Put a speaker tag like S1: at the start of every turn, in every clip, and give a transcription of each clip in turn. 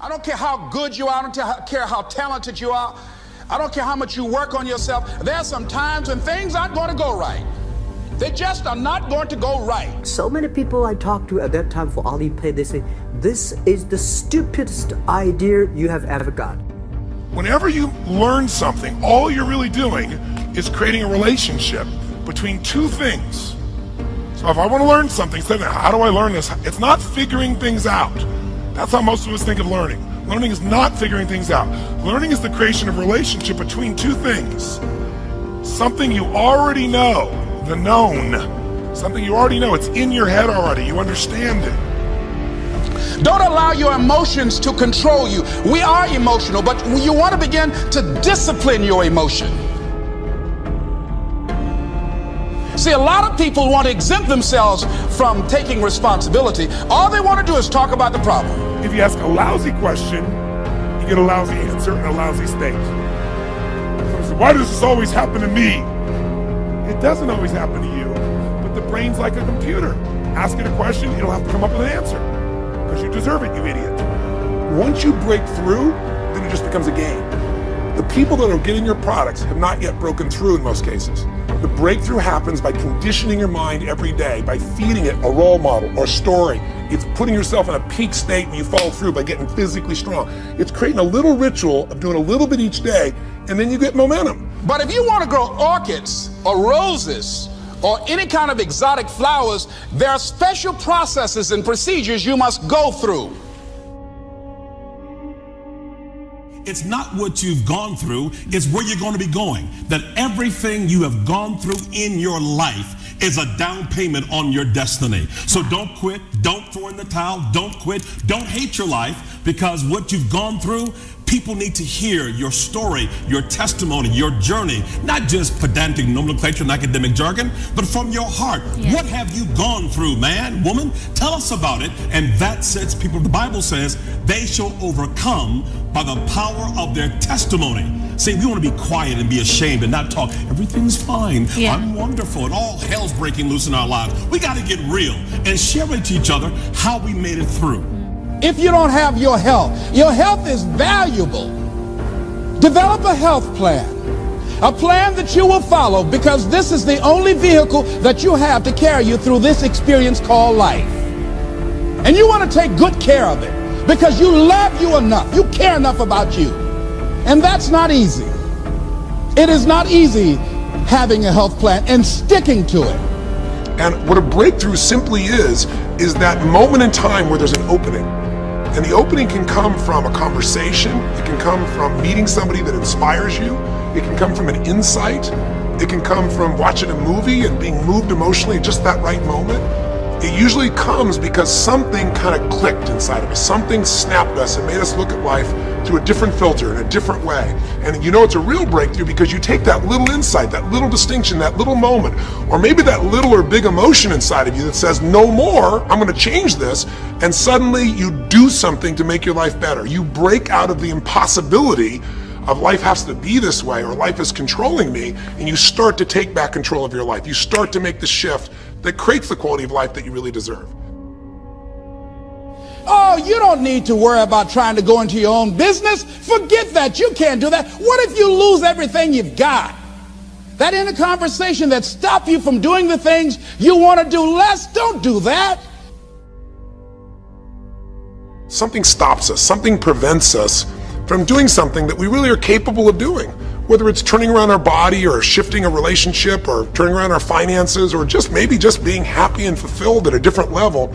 S1: I don't care how good you are. I don't care how talented you are. I don't care how much you work on yourself. There are some times when things aren't going to go right. They just are not going to go right.
S2: So many people I talked to at that time for Alipay, they say, this is the stupidest idea you have ever got.
S3: Whenever you learn something, all you're really doing is creating a relationship between two things. So if I want to learn something, say, how do I learn this? It's not figuring things out. That's how most of us think of learning. Learning is not figuring things out. Learning is the creation of a relationship between two things. Something you already know, the known. Something you already know, it's in your head already, you understand it.
S1: Don't allow your emotions to control you. We are emotional, but you want to begin to discipline your emotion. See, a lot of people want to exempt themselves from taking responsibility. All they want to do is talk about the problem.
S3: If you ask a lousy question, you get a lousy answer and a lousy state. So why does this always happen to me? It doesn't always happen to you, but the brain's like a computer. Ask it a question, it'll have to come up with an answer. Because you deserve it, you idiot. Once you break through, then it just becomes a game. The people that are getting your products have not yet broken through in most cases. The breakthrough happens by conditioning your mind every day, by feeding it a role model or story. It's putting yourself in a peak state when you follow through by getting physically strong. It's creating a little ritual of doing a little bit each day, and then you get momentum.
S1: But if you want to grow orchids or roses or any kind of exotic flowers, there are special processes and procedures you must go through.
S4: It's not what you've gone through, it's where you're going to be going. That everything you have gone through in your life is a down payment on your destiny. So don't quit, don't throw in the towel, don't quit, don't hate your life, because what you've gone through, people need to hear your story, your testimony, your journey, not just pedantic nomenclature and academic jargon, but from your heart. Yeah. What have you gone through, man, woman? Tell us about it. And that sets people, the Bible says, they shall overcome by the power of their testimony. See, we want to be quiet and be ashamed and not talk. Everything's fine. Yeah. I'm wonderful. And all hell's breaking loose in our lives. We got to get real and share with each other how we made it through.
S1: If you don't have your health is valuable. Develop a health plan. A plan that you will follow, because this is the only vehicle that you have to carry you through this experience called life. And you want to take good care of it, because you love you enough. You care enough about you. And that's not easy. It is not easy having a health plan and sticking to it.
S3: And what a breakthrough simply is that moment in time where there's an opening. And the opening can come from a conversation, it can come from meeting somebody that inspires you, it can come from an insight, it can come from watching a movie and being moved emotionally at just that right moment. It usually comes because something kind of clicked inside of us, something snapped us and made us look at life through a different filter in a different way. And you know it's a real breakthrough because you take that little insight, that little distinction, that little moment, or maybe that little or big emotion inside of you that says, no more, I'm going to change this, and suddenly you do something to make your life better. You break out of the impossibility of life has to be this way or life is controlling me, and you start to take back control of your life. You start to make the shift that creates the quality of life that you really deserve.
S1: Oh, you don't need to worry about trying to go into your own business. Forget that. You can't do that. What if you lose everything you've got? That inner conversation that stops you from doing the things you want to do less, don't do that.
S3: Something stops us, something prevents us from doing something that we really are capable of doing. Whether it's turning around our body or shifting a relationship or turning around our finances or just maybe just being happy and fulfilled at a different level,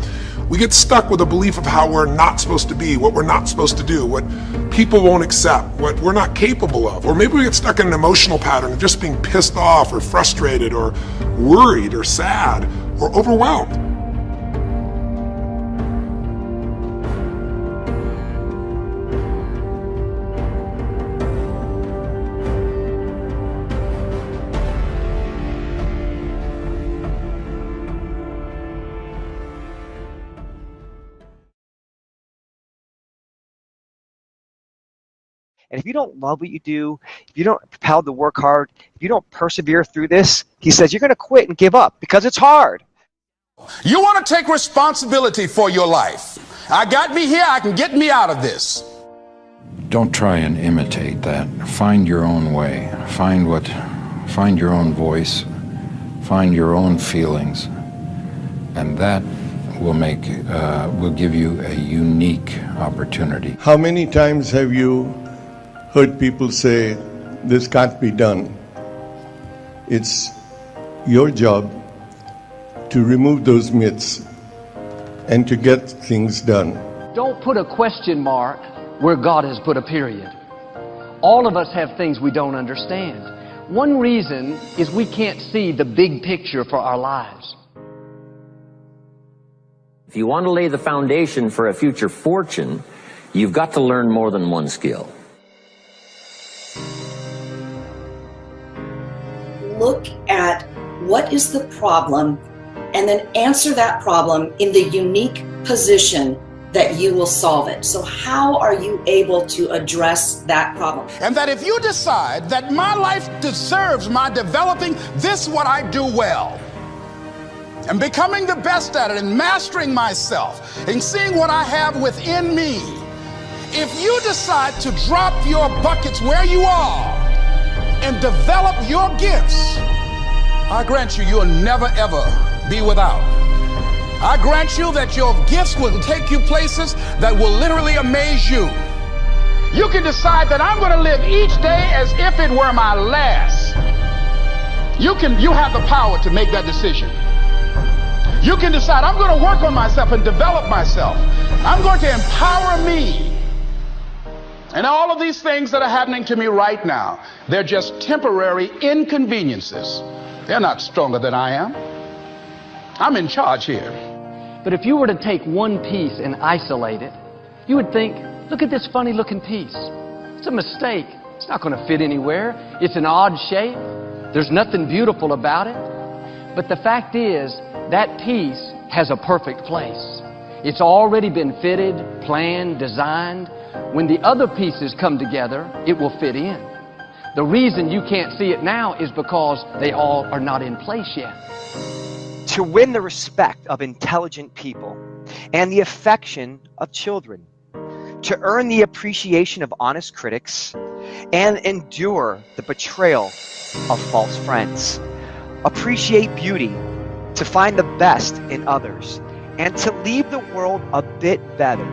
S3: we get stuck with a belief of how we're not supposed to be, what we're not supposed to do, what people won't accept, what we're not capable of. Or maybe we get stuck in an emotional pattern of just being pissed off or frustrated or worried or sad or overwhelmed.
S5: And if you don't love what you do, if you don't propel to work hard, if you don't persevere through this, he says you're going to quit and give up because it's hard.
S1: You want to take responsibility for your life. I got me here, I can get me out of this.
S6: Don't try and imitate that. Find your own way. Find your own voice. Find your own feelings. And that will give you a unique opportunity.
S7: How many times have you heard people say, this can't be done? It's your job to remove those myths and to get things done.
S8: Don't put a question mark where God has put a period. All of us have things we don't understand. One reason is we can't see the big picture for our lives.
S9: If you want to lay the foundation for a future fortune, you've got to learn more than one skill.
S10: Look at what is the problem and then answer that problem in the unique position that you will solve it. So how are you able to address that problem?
S1: And that if you decide that my life deserves my developing this what I do well, and becoming the best at it and mastering myself and seeing what I have within me, if you decide to drop your buckets where you are and develop your gifts, I grant you, you'll never ever be without. I grant you that your gifts will take you places that will literally amaze you. You can decide that I'm going to live each day as if it were my last. You have the power to make that decision. You can decide, I'm going to work on myself and develop myself. I'm going to empower me. And all of these things that are happening to me right now, they're just temporary inconveniences. They're not stronger than I am. I'm in charge here.
S8: But if you were to take one piece and isolate it, you would think, look at this funny looking piece. It's a mistake. It's not going to fit anywhere. It's an odd shape. There's nothing beautiful about it. But the fact is, that piece has a perfect place. It's already been fitted, planned, designed. When the other pieces come together, it will fit in. The reason you can't see it now is because they all are not in place yet.
S5: To win the respect of intelligent people and the affection of children, to earn the appreciation of honest critics, and endure the betrayal of false friends. Appreciate beauty, to find the best in others, and to leave the world a bit better.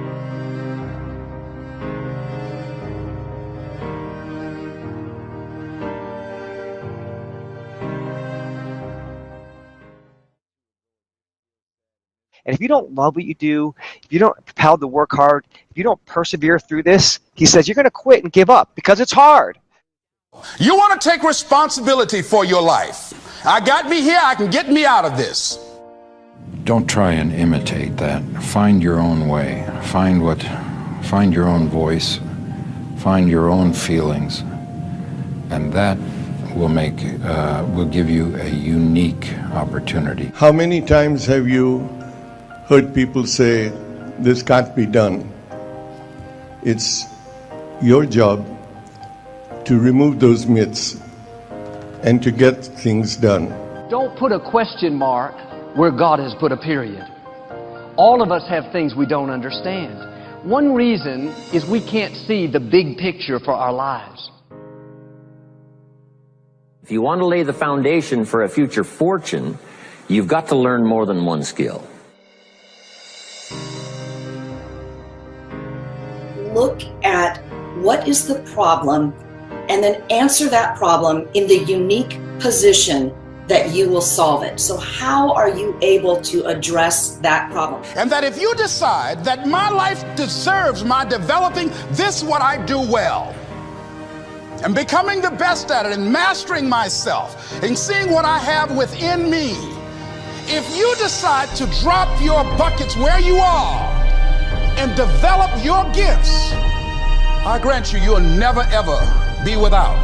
S5: And if you don't love what you do, if you don't propel to work hard, if you don't persevere through this, he says you're going to quit and give up because it's hard.
S1: You want to take responsibility for your life. I got me here, I can get me out of this.
S6: Don't try and imitate that. Find your own way. Find your own voice. Find your own feelings. And that will give you a unique opportunity.
S7: How many times have you heard people say, this can't be done? It's your job to remove those myths and to get things done.
S8: Don't put a question mark where God has put a period. All of us have things we don't understand. One reason is we can't see the big picture for our lives.
S9: If you want to lay the foundation for a future fortune, you've got to learn more than one skill.
S10: Look at what is the problem and then answer that problem in the unique position that you will solve it. So how are you able to address that problem?
S1: And that if you decide that my life deserves my developing this what I do well, and becoming the best at it and mastering myself and seeing what I have within me, if you decide to drop your buckets where you are and develop your gifts, I grant you, you'll never ever be without.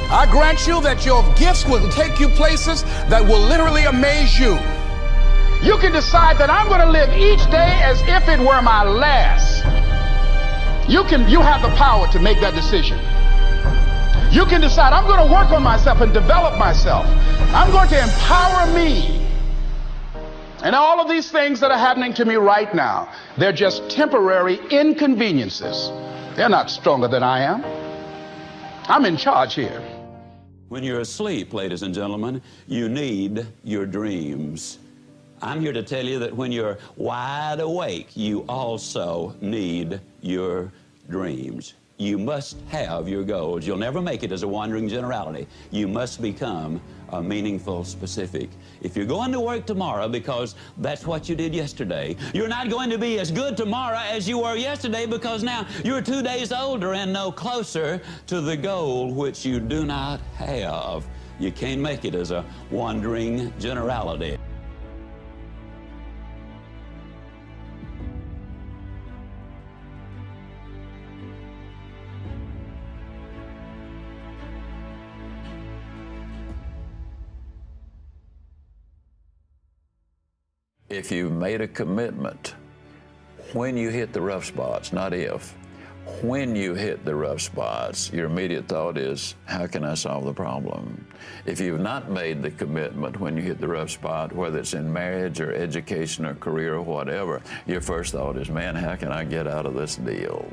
S1: I grant you that your gifts will take you places that will literally amaze you. You can decide that I'm going to live each day as if it were my last. You have the power to make that decision. You can decide, I'm going to work on myself and develop myself. I'm going to empower me. And all of these things that are happening to me right now, They're just temporary inconveniences. They're not stronger than I am. I'm in charge here.
S11: When you're asleep, ladies and gentlemen, you need your dreams. I'm here to tell you that when you're wide awake, you also need your dreams. You must have your goals. You'll never make it as a wandering generality. You must become a meaningful specific. If you're going to work tomorrow because that's what you did yesterday, you're not going to be as good tomorrow as you were yesterday, because now you're 2 days older and no closer to the goal which you do not have. You can't make it as a wandering generality. If you've made a commitment, when you hit the rough spots, not if, when you hit the rough spots, your immediate thought is, how can I solve the problem? If you've not made the commitment when you hit the rough spot, whether it's in marriage or education or career or whatever, your first thought is, man, how can I get out of this deal?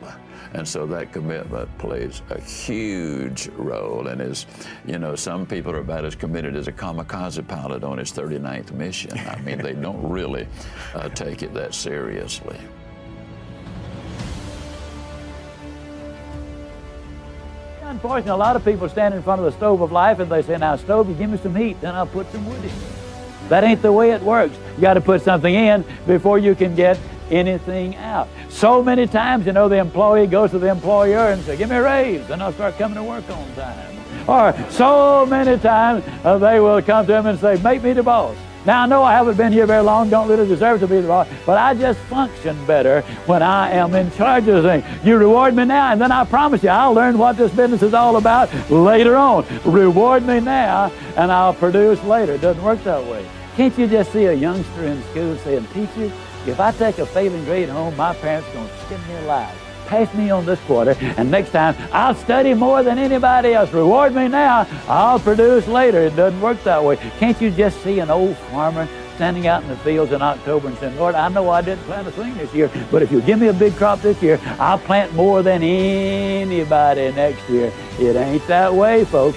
S11: And so that commitment plays a huge role, and is, you know, some people are about as committed as a kamikaze pilot on his 39th mission. I mean, they don't really take it that seriously.
S12: Unfortunately, a lot of people stand in front of the stove of life and they say, now, stove, you give me some heat, then I'll put some wood in. That ain't the way it works. You got to put something in before you can get anything out. So many times, you know, the employee goes to the employer and says, give me a raise, then I'll start coming to work on time. Or so many times they will come to him and say, make me the boss. Now, I know I haven't been here very long, don't really deserve to be the boss, but I just function better when I am in charge of things. You reward me now, and then I promise you I'll learn what this business is all about later on. Reward me now, and I'll produce later. It doesn't work that way. Can't you just see a youngster in school saying, teacher, if I take a failing grade home, my parents are going to skin me alive. Pass me on this quarter, and next time I'll study more than anybody else. Reward me now, I'll produce later. It doesn't work that way. Can't you just see an old farmer standing out in the fields in October and saying, Lord, I know I didn't plant a thing this year, but if you give me a big crop this year, I'll plant more than anybody next year. It ain't that way, folks.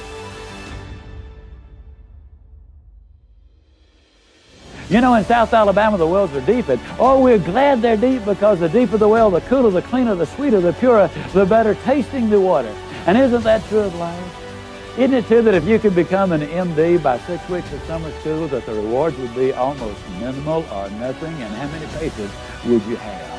S12: You know, in South Alabama, the wells are deep, and oh, we're glad they're deep, because the deeper the well, the cooler, the cleaner, the sweeter, the purer, the better tasting the water. And isn't that true of life? Isn't it true that if you could become an MD by 6 weeks of summer school, that the rewards would be almost minimal or nothing? And how many patients would you have?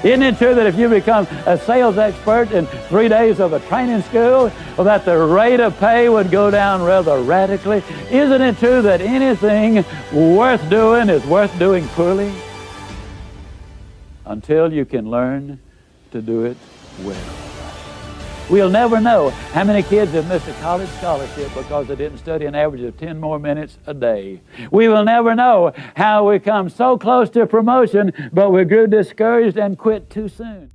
S12: Isn't it true that if you become a sales expert in 3 days of a training school, that the rate of pay would go down rather radically? Isn't it true that anything worth doing is worth doing poorly? Until you can learn to do it well. We'll never know how many kids have missed a college scholarship because they didn't study an average of 10 more minutes a day. We will never know how we come so close to promotion, but we grew discouraged and quit too soon.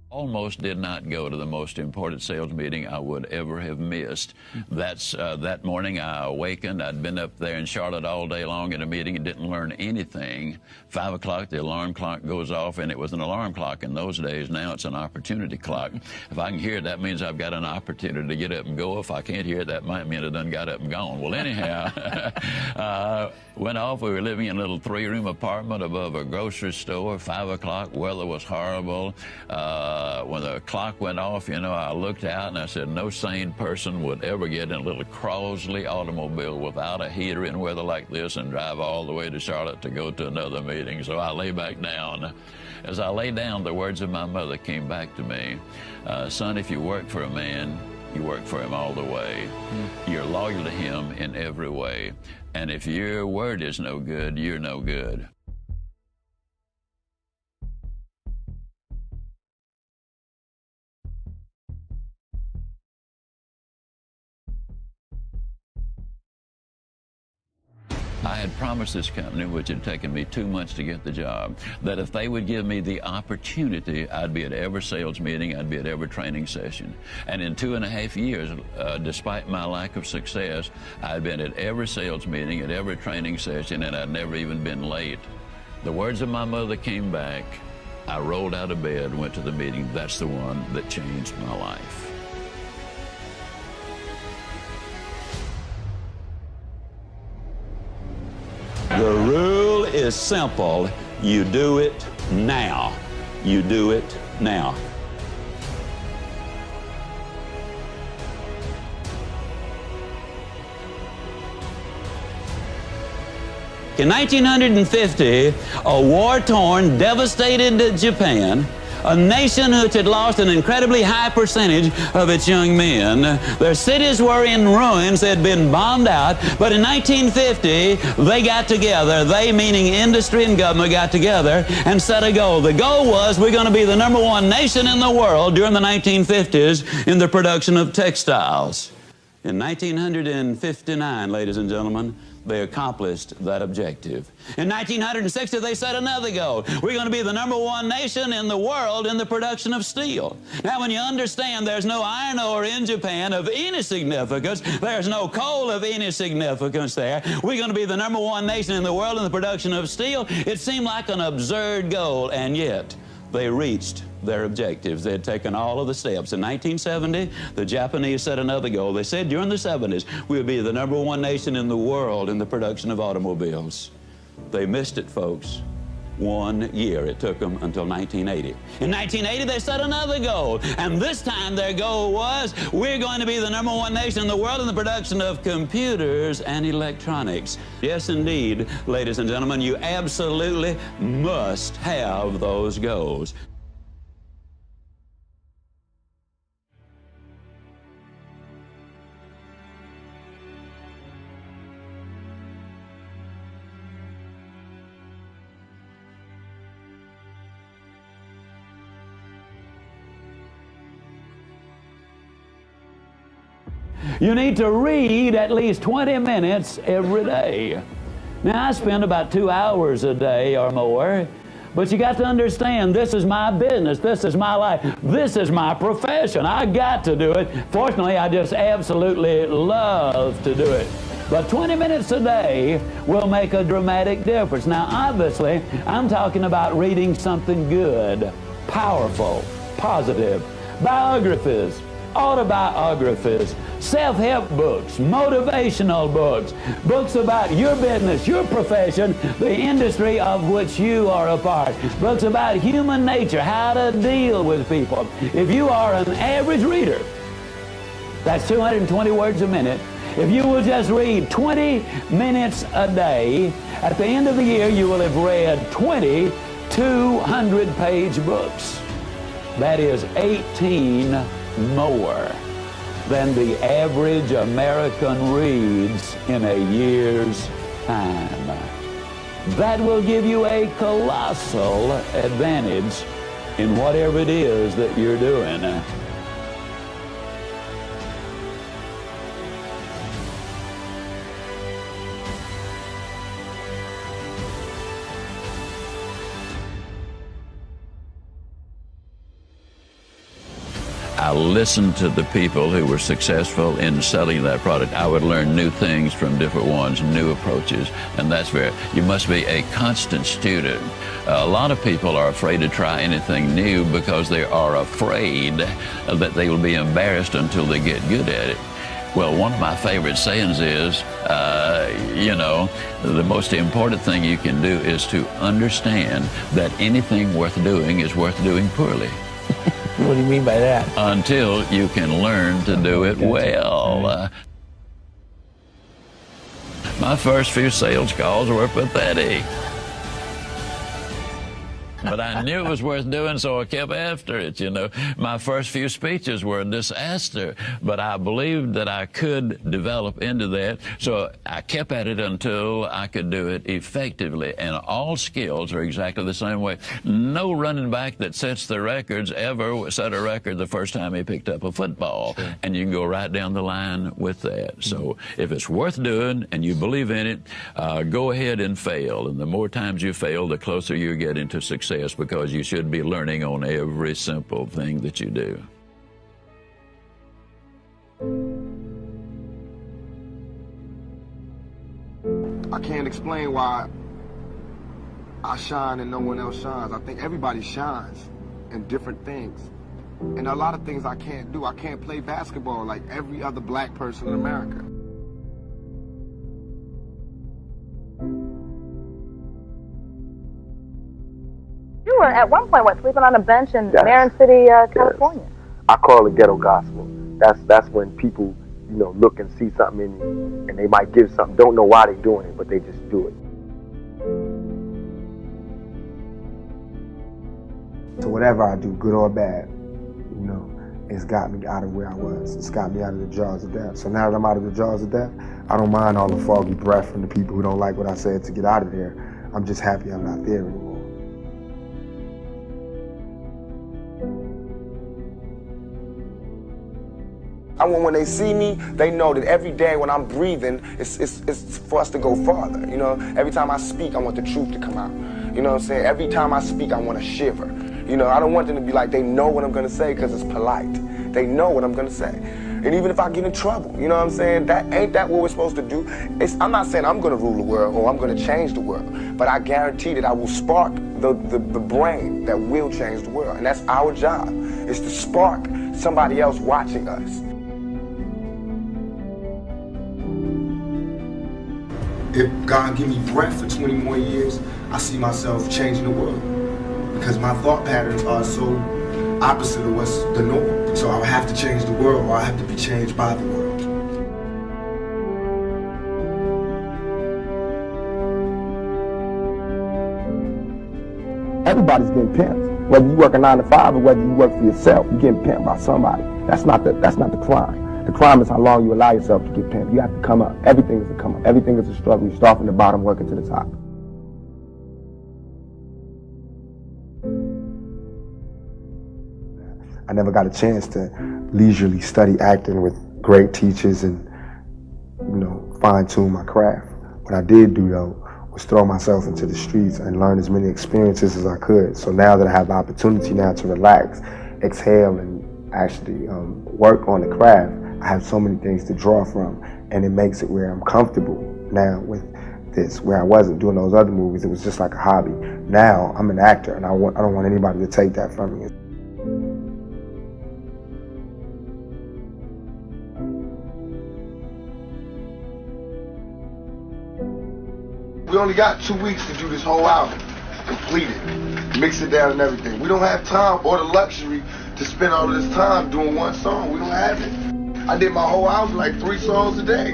S11: Almost did not go to the most important sales meeting I would ever have missed. That's that morning I awakened. I'd been up there in Charlotte all day long in a meeting and didn't learn anything. 5 o'clock, the alarm clock goes off, and it was an alarm clock in those days. Now it's an opportunity clock. If I can hear it, that means I've got an opportunity to get up and go. If I can't hear it, that might mean I done got up and gone. Well, anyhow, went off. We were living in a little 3-room apartment above a grocery store. 5 o'clock, weather was horrible. When the clock went off, you know, I looked out and I said, no sane person would ever get in a little Crosley automobile without a heater in weather like this and drive all the way to Charlotte to go to another meeting. So I lay back down. As I lay down, the words of my mother came back to me. Son, if you work for a man, you work for him all the way. You're loyal to him in every way. And if your word is no good, you're no good. I had promised this company, which had taken me 2 months to get the job, that if they would give me the opportunity, I'd be at every sales meeting, I'd be at every training session. And in 2.5 years, despite my lack of success, I'd been at every sales meeting, at every training session, and I'd never even been late. The words of my mother came back. I rolled out of bed and went to the meeting. That's the one that changed my life.
S13: The rule is simple. You do it now. You do it now. In 1950, a war-torn, devastated Japan, a nation which had lost an incredibly high percentage of its young men. Their cities were in ruins, they had been bombed out, but in 1950, they got together, they meaning industry and government got together and set a goal. The goal was we're going to be the #1 nation in the world during the 1950s in the production of textiles. In 1959, ladies and gentlemen, they accomplished that objective. In 1960, they set another goal. We're going to be the #1 nation in the world in the production of steel. Now, when you understand there's no iron ore in Japan of any significance, there's no coal of any significance there, we're going to be the #1 nation in the world in the production of steel, it seemed like an absurd goal, and yet they reached their objectives. They had taken all of the steps. In 1970, the Japanese set another goal. They said during the 70s, we'll be the #1 nation in the world in the production of automobiles. They missed it, folks. 1 year. It took them until 1980. In 1980, they set another goal, and this time their goal was, we're going to be the #1 nation in the world in the production of computers and electronics. Yes, indeed, ladies and gentlemen, you absolutely must have those goals.
S12: You need to read at least 20 minutes every day. Now, I spend about 2 hours a day or more, but you got to understand, this is my business, this is my life, this is my profession. I got to do it. Fortunately, I just absolutely love to do it. But 20 minutes a day will make a dramatic difference. Now, obviously, I'm talking about reading something good, powerful, positive, biographies, autobiographies, self-help books, motivational books, books about your business, your profession, the industry of which you are a part, books about human nature, how to deal with people. If you are an average reader, that's 220 words a minute. If you will just read 20 minutes a day, at the end of the year, you will have read 20 200-page books. That is 18 more than the average American reads in a year's time. That will give you a colossal advantage in whatever it is that you're doing.
S11: I listened to the people who were successful in selling that product. I would learn new things from different ones, new approaches, and that's where you must be a constant student. A lot of people are afraid to try anything new because they are afraid that they will be embarrassed until they get good at it. Well, one of my favorite sayings is, the most important thing you can do is to understand that anything worth doing is worth doing poorly.
S14: What do you mean by that?
S11: Until you can learn to do it well. My first few sales calls were pathetic. But I knew it was worth doing, so I kept after it, you know. My first few speeches were a disaster, but I believed that I could develop into that, so I kept at it until I could do it effectively. And all skills are exactly the same way. No running back that sets the records ever set a record the first time he picked up a football. Sure. And you can go right down the line with that. So if it's worth doing and you believe in it, go ahead and fail. And the more times you fail, the closer you get into success, because you should be learning on every simple thing that you do.
S15: I can't explain why I shine and no one else shines. I think everybody shines in different things. And a lot of things I can't do. I can't play basketball like every other black person in America.
S16: You were at one point, sleeping on a bench in Marin City, California.
S15: Yes. I call it ghetto gospel. That's when people, you know, look and see something in you, and they might give something, don't know why they're doing it, but they just do it. So whatever I do, good or bad, you know, it's got me out of where I was. It's got me out of the jaws of death. So now that I'm out of the jaws of death, I don't mind all the foggy breath from the people who don't like what I said to get out of there. I'm just happy I'm not there anymore. I want when they see me, they know that every day when I'm breathing, it's for us to go farther. You know, every time I speak, I want the truth to come out. You know what I'm saying? Every time I speak, I want to shiver. You know, I don't want them to be like, they know what I'm going to say because it's polite. They know what I'm going to say. And even if I get in trouble, you know what I'm saying? Ain't that what we're supposed to do? I'm not saying I'm going to rule the world or I'm going to change the world, but I guarantee that I will spark the brain that will change the world. And that's our job, is to spark somebody else watching us. If God give me breath for 20 more years, I see myself changing the world. Because my thought patterns are so opposite of what's the norm. So I have to change the world, or I have to be changed by the world. Everybody's getting pimped. Whether you work a 9 to 5 or whether you work for yourself, you're getting pimped by somebody. That's not the crime. The crime is how long you allow yourself to get pimped. You have to come up. Everything is a come up. Everything is a struggle. You start from the bottom, working to the top. I never got a chance to leisurely study acting with great teachers and, you know, fine-tune my craft. What I did do, though, was throw myself into the streets and learn as many experiences as I could. So now that I have the opportunity now to relax, exhale, and actually work on the craft, I have so many things to draw from, and it makes it where I'm comfortable now with this, where I wasn't doing those other movies. It was just like a hobby. Now I'm an actor, and I don't want anybody to take that from me. We only got 2 weeks to do this whole album, complete it, mix it down and everything. We don't have time or the luxury to spend all of this time doing one song. We don't have it. I did my whole album like 3 songs a day.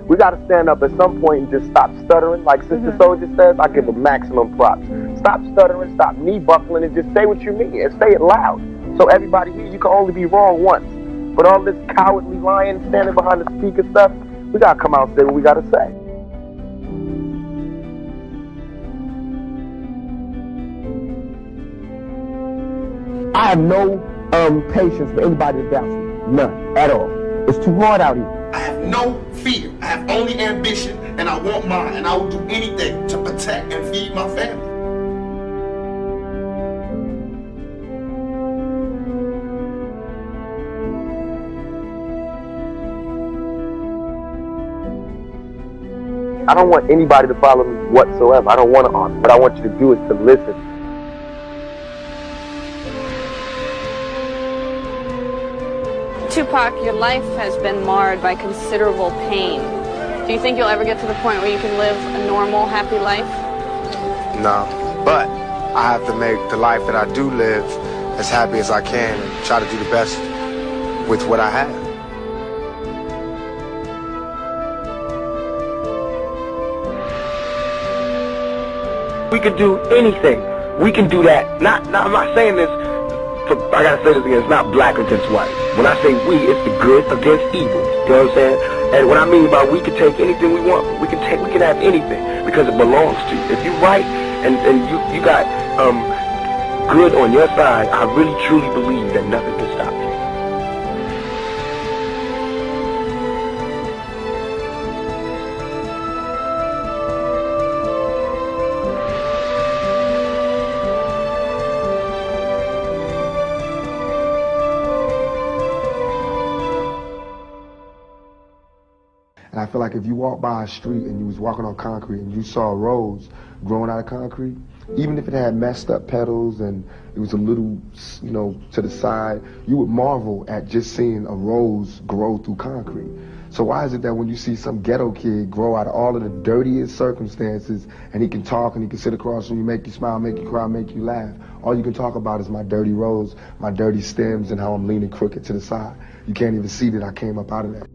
S15: We gotta stand up at some point and just stop stuttering. Like Sister Soldier says, I give a maximum props. Stop stuttering, stop knee buckling, and just say what you mean and say it loud. So everybody here, you can only be wrong once. But all this cowardly lying, standing behind the speaker stuff, we gotta come out and say what we gotta say. I have no patience for anybody that doubts me. None. At all. It's too hard out here. I have no fear. I have only ambition, and I want mine, and I will do anything to protect and feed my family. I don't want anybody to follow me whatsoever. I don't want to argue. What I want you to do is to listen.
S17: Tupac, your life has been marred by considerable pain. Do you think you'll ever get to the point where you can live a normal, happy life?
S15: No, but I have to make the life that I do live as happy as I can and try to do the best with what I have. We can do anything. We can do that. I'm not saying this, I gotta say this again, it's not black against white. When I say we, it's the good against evil. You know what I'm saying? And what I mean by we can take anything we want. We can have anything because it belongs to you. If you're right and you got good on your side, I really truly believe that nothing can stop you.
S18: And I feel like if you walk by a street and you was walking on concrete and you saw a rose growing out of concrete, even if it had messed up petals and it was a little, to the side, you would marvel at just seeing a rose grow through concrete. So why is it that when you see some ghetto kid grow out of all of the dirtiest circumstances and he can talk and he can sit across from you, make you smile, make you cry, make you laugh, all you can talk about is my dirty rose, my dirty stems, and how I'm leaning crooked to the side. You can't even see that I came up out of that.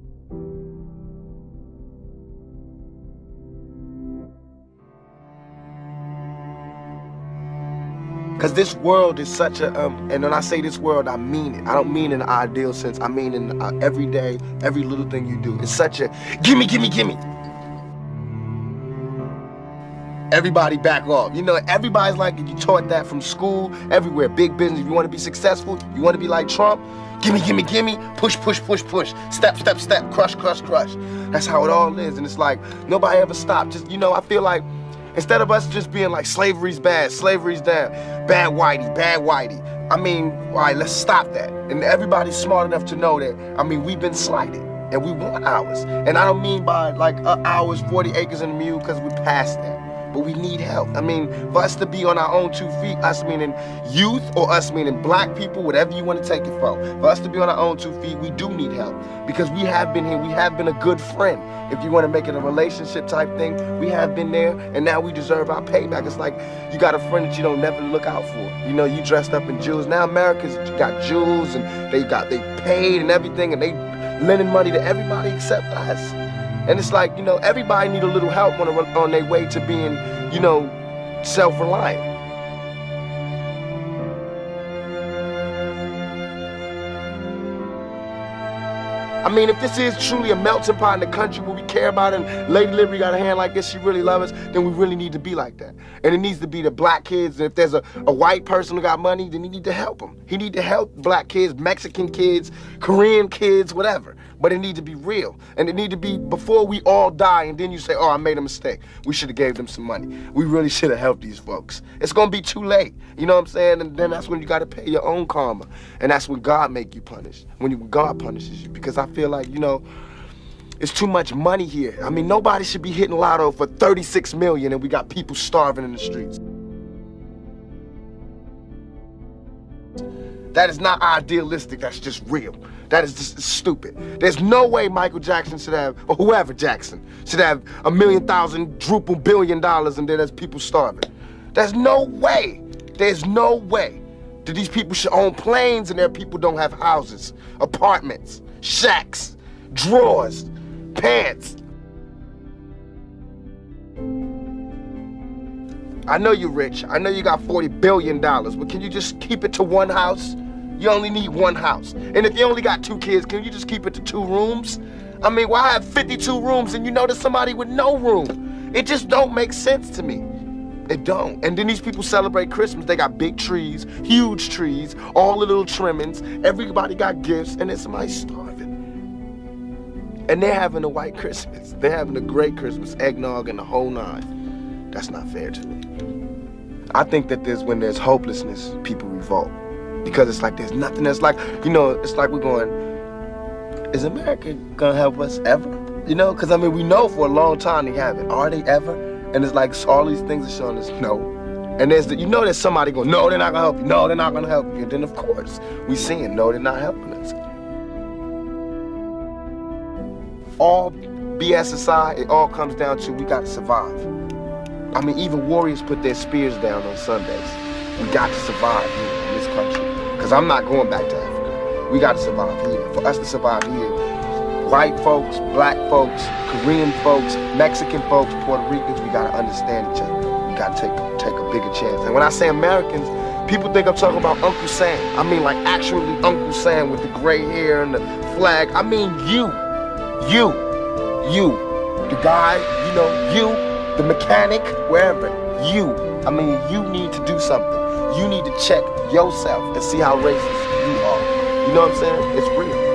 S15: Because this world is such a, and when I say this world, I mean it. I don't mean in an ideal sense. I mean in every day, every little thing you do. It's such a, gimme, gimme, gimme. Everybody back off. Everybody's like, you taught that from school, everywhere. Big business, if you want to be successful, you want to be like Trump, gimme, gimme, gimme, push, push, push, push, step, step, step, crush, crush, crush. That's how it all is. And it's like, nobody ever stopped. Just, I feel like, instead of us just being like, slavery's bad, slavery's down, bad whitey, bad whitey. I mean, all right, let's stop that. And everybody's smart enough to know that, we've been slighted and we want ours. And I don't mean by like ours, 40 acres and a mule, because we're past that. But we need help. For us to be on our own 2 feet, us meaning youth or us meaning black people, whatever you want to take it for us to be on our own 2 feet, we do need help. Because we have been here, we have been a good friend. If you want to make it a relationship type thing, we have been there, and now we deserve our payback. It's like you got a friend that you don't never look out for. You dressed up in jewels. Now America's got jewels, and they paid and everything, and they lending money to everybody except us. And it's like, everybody need a little help on their way to being, self-reliant. If this is truly a melting pot in the country where we care about it, and Lady Liberty got a hand like this, she really loves us, then we really need to be like that. And it needs to be the black kids, and if there's a white person who got money, then he need to help them. He need to help black kids, Mexican kids, Korean kids, whatever. But it need to be real. And it need to be before we all die, and then you say, oh, I made a mistake. We should have gave them some money. We really should have helped these folks. It's gonna be too late, you know what I'm saying? And then that's when you gotta pay your own karma. And that's when God make you punish, when God punishes you. Because I feel like, it's too much money here. Nobody should be hitting lotto for 36 million and we got people starving in the streets. That is not idealistic, that's just real. That is just stupid. There's no way Michael Jackson should have, or whoever Jackson, should have $1,000,000 billion and then there's people starving. There's no way. There's no way that these people should own planes and their people don't have houses, apartments, shacks, drawers, pants. I know you're rich. I know you got $40 billion, but can you just keep it to one house? You only need one house. And if you only got 2 kids, can you just keep it to 2 rooms? Why have 52 rooms and you know there's somebody with no room? It just don't make sense to me. It don't. And then these people celebrate Christmas. They got big trees, huge trees, all the little trimmings. Everybody got gifts, and then somebody's starving. And they're having a white Christmas. They're having a great Christmas, eggnog and the whole 9. That's not fair to me. I think that when there's hopelessness, people revolt. Because it's like there's nothing that's like, it's like we're going, is America gonna help us ever? Because we know for a long time they haven't. Are they ever? And it's like all these things are showing us no. And there's somebody going, no, they're not gonna help you. No, they're not gonna help you. And then of course, we seeing, no, they're not helping us. All BS aside, it all comes down to we gotta survive. Even warriors put their spears down on Sundays. We got to survive here in this country. Because I'm not going back to Africa. We got to survive here. For us to survive here, white folks, black folks, Korean folks, Mexican folks, Puerto Ricans, we got to understand each other. we got to take a bigger chance. And when I say Americans, people think I'm talking about Uncle Sam. I mean like actually Uncle Sam with the gray hair and the flag. I mean you, the guy, you know, you, the mechanic, wherever, you. I mean, you need to do something. You need to check yourself and see how racist you are. You know what I'm saying? It's real.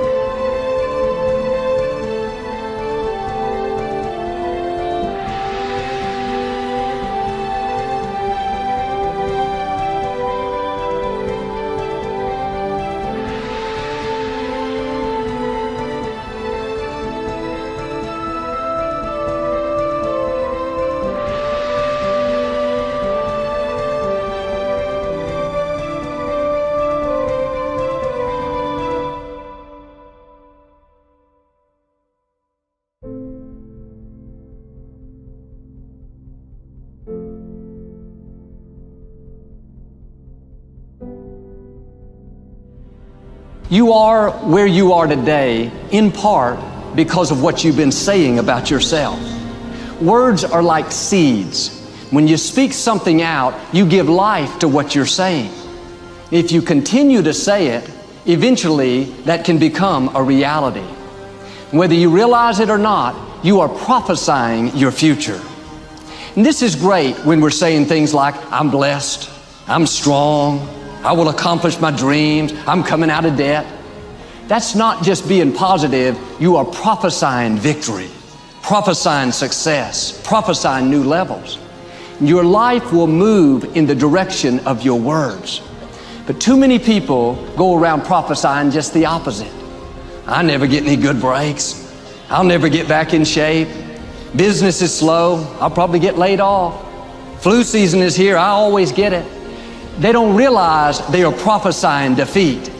S8: You are where you are today, in part because of what you've been saying about yourself. Words are like seeds. When you speak something out, you give life to what you're saying. If you continue to say it, eventually that can become a reality. Whether you realize it or not, you are prophesying your future. And this is great when we're saying things like, I'm blessed, I'm strong, I will accomplish my dreams, I'm coming out of debt. That's not just being positive, you are prophesying victory, prophesying success, prophesying new levels. Your life will move in the direction of your words. But too many people go around prophesying just the opposite. I never get any good breaks. I'll never get back in shape. Business is slow. I'll probably get laid off. Flu season is here. I always get it. They don't realize they are prophesying defeat.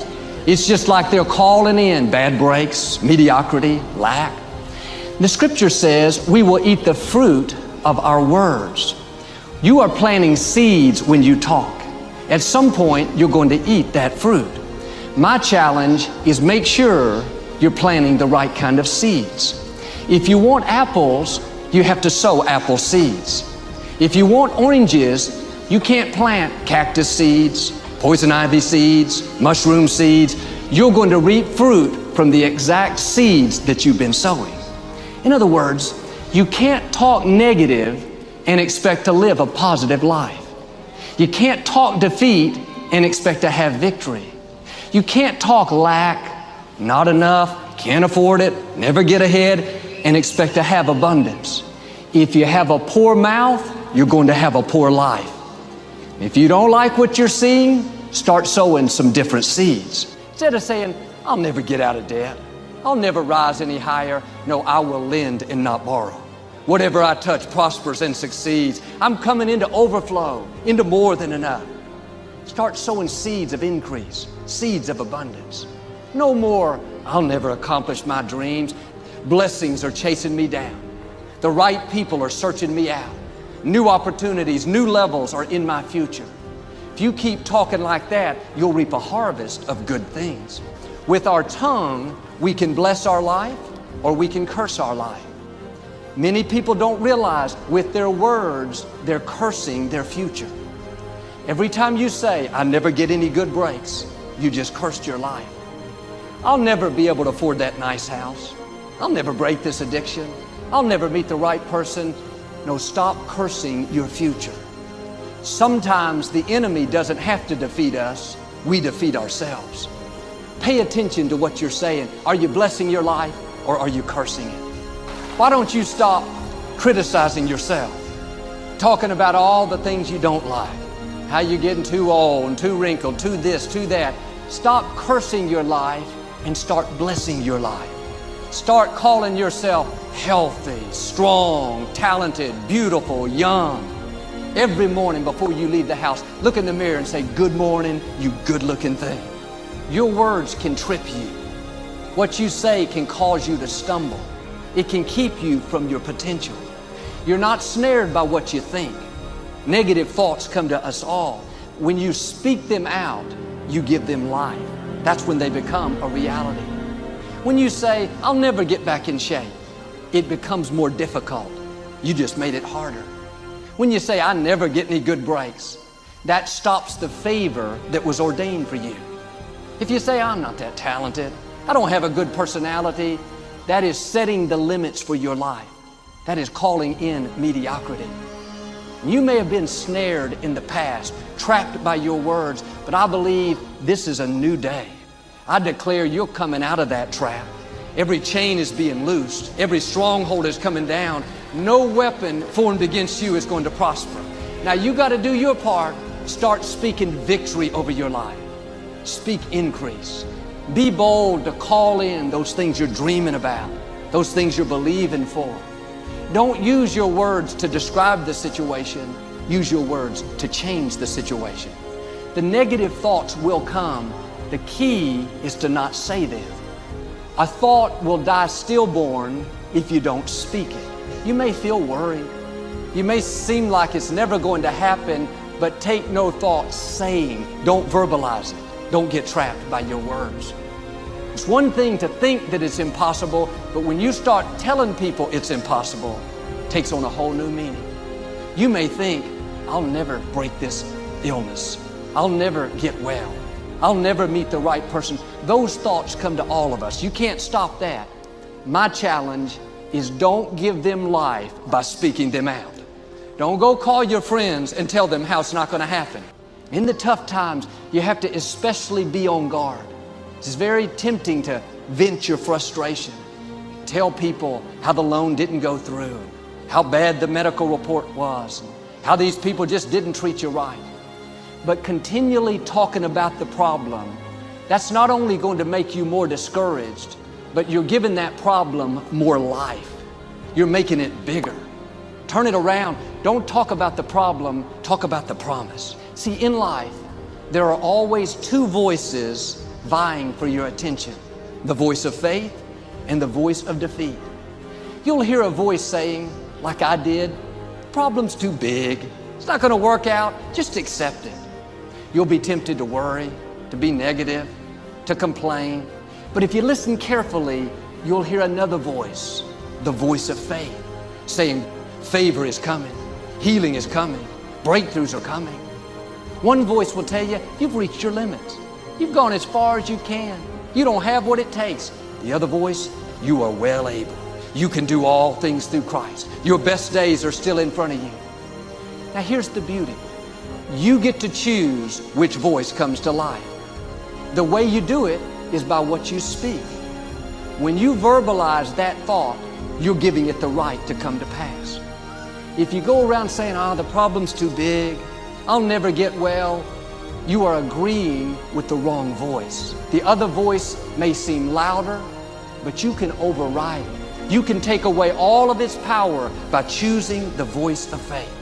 S8: It's just like they're calling in bad breaks, mediocrity, lack. The scripture says we will eat the fruit of our words. You are planting seeds when you talk. At some point, you're going to eat that fruit. My challenge is make sure you're planting the right kind of seeds. If you want apples, you have to sow apple seeds. If you want oranges, you can't plant cactus seeds, poison ivy seeds, mushroom seeds. You're going to reap fruit from the exact seeds that you've been sowing. In other words, you can't talk negative and expect to live a positive life. You can't talk defeat and expect to have victory. You can't talk lack, not enough, can't afford it, never get ahead, and expect to have abundance. If you have a poor mouth, you're going to have a poor life. If you don't like what you're seeing, start sowing some different seeds. Instead of saying, I'll never get out of debt, I'll never rise any higher. No, I will lend and not borrow. Whatever I touch prospers and succeeds. I'm coming into overflow, into more than enough. Start sowing seeds of increase, seeds of abundance. No more, I'll never accomplish my dreams. Blessings are chasing me down. The right people are searching me out. New opportunities, new levels are in my future. If you keep talking like that, you'll reap a harvest of good things. With our tongue, we can bless our life or we can curse our life. Many people don't realize with their words, they're cursing their future. Every time you say, I never get any good breaks, you just cursed your life. I'll never be able to afford that nice house. I'll never break this addiction. I'll never meet the right person. No, stop cursing your future. Sometimes the enemy doesn't have to defeat us. We defeat ourselves. Pay attention to what you're saying. Are you blessing your life or are you cursing it? Why don't you stop criticizing yourself? Talking about all the things you don't like. How you're getting too old and too wrinkled, too this, too that. Stop cursing your life and start blessing your life. Start calling yourself healthy, strong, talented, beautiful, young. Every morning before you leave the house, look in the mirror and say, good morning, you good-looking thing. Your words can trip you. What you say can cause you to stumble. It can keep you from your potential. You're not snared by what you think. Negative thoughts come to us all. When you speak them out, you give them life. That's when they become a reality. When you say, I'll never get back in shape, it becomes more difficult. You just made it harder. When you say, I never get any good breaks, that stops the favor that was ordained for you. If you say, I'm not that talented, I don't have a good personality, that is setting the limits for your life. That is calling in mediocrity. You may have been snared in the past, trapped by your words, but I believe this is a new day. I declare you're coming out of that trap. Every chain is being loosed. Every stronghold is coming down. No weapon formed against you is going to prosper. Now you got to do your part. Start speaking victory over your life. Speak increase. Be bold to call in those things you're dreaming about, those things you're believing for. Don't use your words to describe the situation. Use your words to change the situation. The negative thoughts will come. The key is to not say them. A thought will die stillborn if you don't speak it. You may feel worried. You may seem like it's never going to happen, but take no thought saying. Don't verbalize it. Don't get trapped by your words. It's one thing to think that it's impossible, but when you start telling people it's impossible, it takes on a whole new meaning. You may think, I'll never break this illness. I'll never get well. I'll never meet the right person. Those thoughts come to all of us. You can't stop that. My challenge is don't give them life by speaking them out. Don't go call your friends and tell them how it's not going to happen. In the tough times, you have to especially be on guard. It's very tempting to vent your frustration. Tell people how the loan didn't go through, how bad the medical report was, how these people just didn't treat you right. But continually talking about the problem, that's not only going to make you more discouraged, but you're giving that problem more life. You're making it bigger. Turn it around. Don't talk about the problem, talk about the promise. See, in life, there are always two voices vying for your attention. The voice of faith and the voice of defeat. You'll hear a voice saying, like I did, problem's too big. It's not going to work out. Just accept it. You'll be tempted to worry, to be negative, to complain. But if you listen carefully, you'll hear another voice, the voice of faith, saying, favor is coming, healing is coming, breakthroughs are coming. One voice will tell you, you've reached your limits. You've gone as far as you can. You don't have what it takes. The other voice, you are well able. You can do all things through Christ. Your best days are still in front of you. Now here's the beauty. You get to choose which voice comes to life. The way you do it is by what you speak. When you verbalize that thought, you're giving it the right to come to pass. If you go around saying, the problem's too big, I'll never get well, you are agreeing with the wrong voice. The other voice may seem louder, but you can override it. You can take away all of its power by choosing the voice of faith.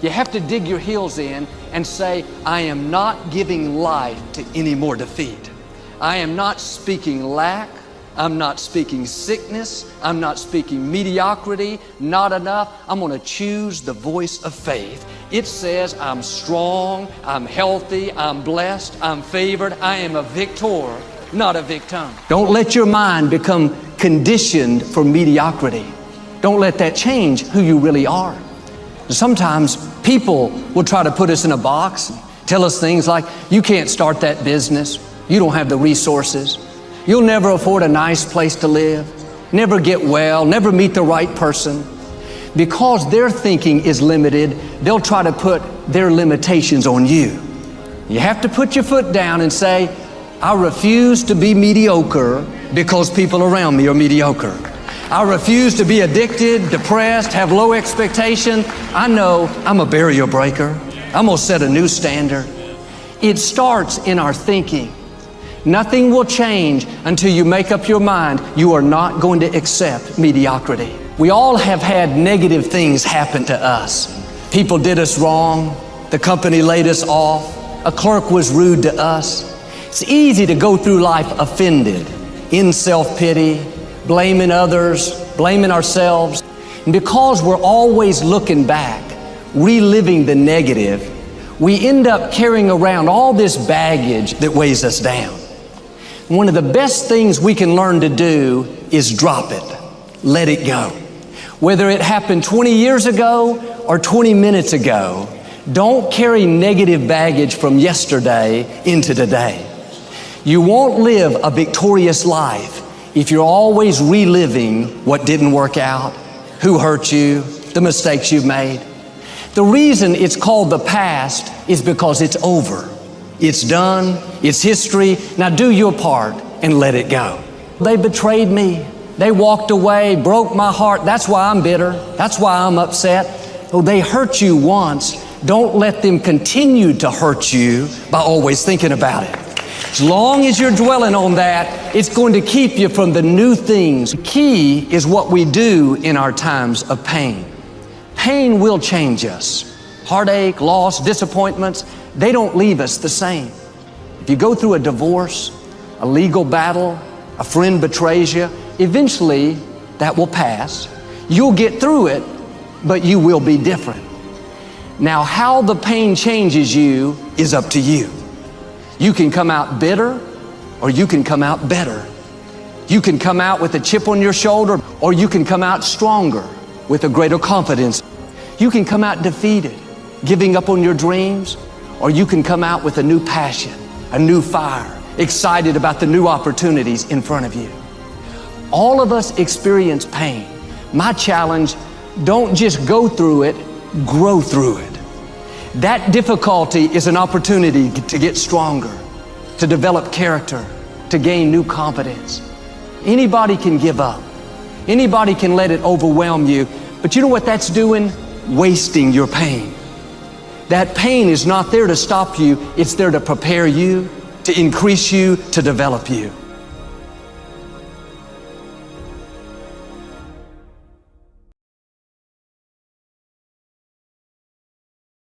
S8: You have to dig your heels in and say, I am not giving life to any more defeat. I am not speaking lack. I'm not speaking sickness. I'm not speaking mediocrity, not enough. I'm going to choose the voice of faith. It says I'm strong, I'm healthy, I'm blessed, I'm favored. I am a victor, not a victim. Don't let your mind become conditioned for mediocrity. Don't let that change who you really are. Sometimes people will try to put us in a box and tell us things like, you can't start that business. You don't have the resources. You'll never afford a nice place to live, never get well, never meet the right person. Because their thinking is limited, they'll try to put their limitations on you. You have to put your foot down and say, I refuse to be mediocre because people around me are mediocre. I refuse to be addicted, depressed, have low expectation. I know I'm a barrier breaker. I'm gonna set a new standard. It starts in our thinking. Nothing will change until you make up your mind you are not going to accept mediocrity. We all have had negative things happen to us. People did us wrong. The company laid us off. A clerk was rude to us. It's easy to go through life offended, in self-pity, blaming others, blaming ourselves. And because we're always looking back, reliving the negative, we end up carrying around all this baggage that weighs us down. One of the best things we can learn to do is drop it. Let it go. Whether it happened 20 years ago or 20 minutes ago, don't carry negative baggage from yesterday into today. You won't live a victorious life if you're always reliving what didn't work out, who hurt you, the mistakes you've made. The reason it's called the past is because it's over. It's done, it's history. Now do your part and let it go. They betrayed me. They walked away, broke my heart. That's why I'm bitter. That's why I'm upset. Oh, they hurt you once. Don't let them continue to hurt you by always thinking about it. As long as you're dwelling on that, it's going to keep you from the new things. The key is what we do in our times of pain. Pain will change us. Heartache, loss, disappointments, they don't leave us the same. If you go through a divorce, a legal battle, a friend betrays you, eventually that will pass. You'll get through it, but you will be different. Now, how the pain changes you is up to you. You can come out bitter, or you can come out better. You can come out with a chip on your shoulder, or you can come out stronger with a greater confidence. You can come out defeated, giving up on your dreams, or you can come out with a new passion, a new fire, excited about the new opportunities in front of you. All of us experience pain. My challenge, don't just go through it, grow through it. That difficulty is an opportunity to get stronger, to develop character, to gain new confidence. Anybody can give up. Anybody can let it overwhelm you. But you know what that's doing? Wasting your pain. That pain is not there to stop you. It's there to prepare you, to increase you, to develop you.